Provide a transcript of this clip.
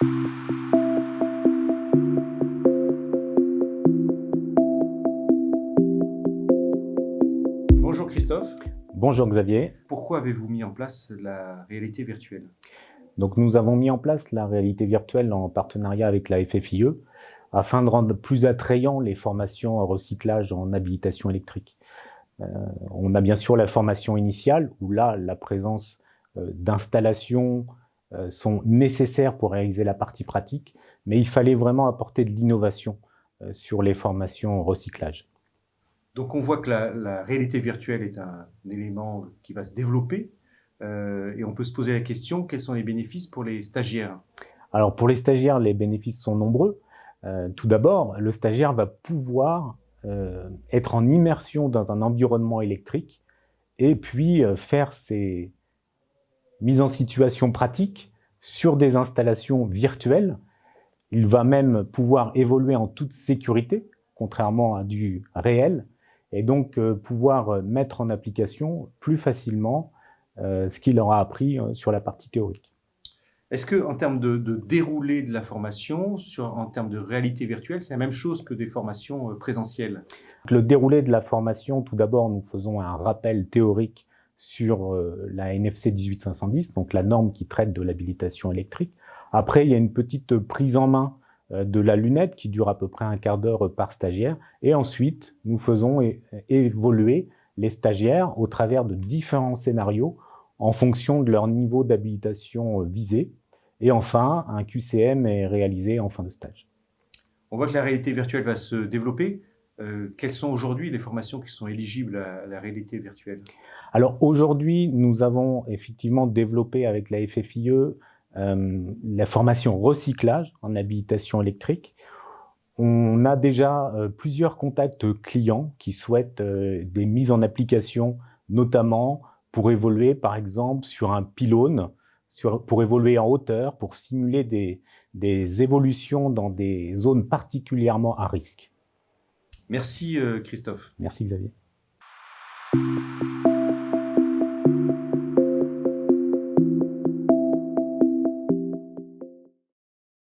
Bonjour Christophe, Bonjour Xavier. pourquoi avez-vous mis en place la réalité virtuelle? Donc nous avons mis en place la réalité virtuelle en partenariat avec la FFIE afin de rendre plus attrayant les formations en recyclage en habilitation électrique. On a bien sûr la formation initiale où là la présence d'installations sont nécessaires pour réaliser la partie pratique, mais il fallait vraiment apporter de l'innovation sur les formations en recyclage. Donc on voit que la réalité virtuelle est un élément qui va se développer et on peut se poser la question, quels sont les bénéfices pour les stagiaires? Alors pour les stagiaires, les bénéfices sont nombreux. Tout d'abord, le stagiaire va pouvoir être en immersion dans un environnement électrique et puis faire ses mises en situation pratiques sur des installations virtuelles. Il va même pouvoir évoluer en toute sécurité, contrairement à du réel, et donc pouvoir mettre en application plus facilement ce qu'il aura appris sur la partie théorique. Est-ce que en termes de déroulé de la formation, en termes de réalité virtuelle, c'est la même chose que des formations présentielles? Le déroulé de la formation, tout d'abord, nous faisons un rappel théorique sur la NFC 18510, donc la norme qui traite de l'habilitation électrique. Après, il y a une petite prise en main de la lunette qui dure à peu près un quart d'heure par stagiaire. Et ensuite, nous faisons évoluer les stagiaires au travers de différents scénarios en fonction de leur niveau d'habilitation visé. Et enfin, un QCM est réalisé en fin de stage. On voit que la réalité virtuelle va se développer. Quelles sont aujourd'hui les formations qui sont éligibles à la réalité virtuelle? Alors aujourd'hui, nous avons effectivement développé avec la FFIE la formation recyclage en habilitation électrique. On a déjà plusieurs contacts clients qui souhaitent des mises en application, notamment pour évoluer par exemple sur un pylône, pour évoluer en hauteur, pour simuler des évolutions dans des zones particulièrement à risque. Merci Christophe. Merci Xavier.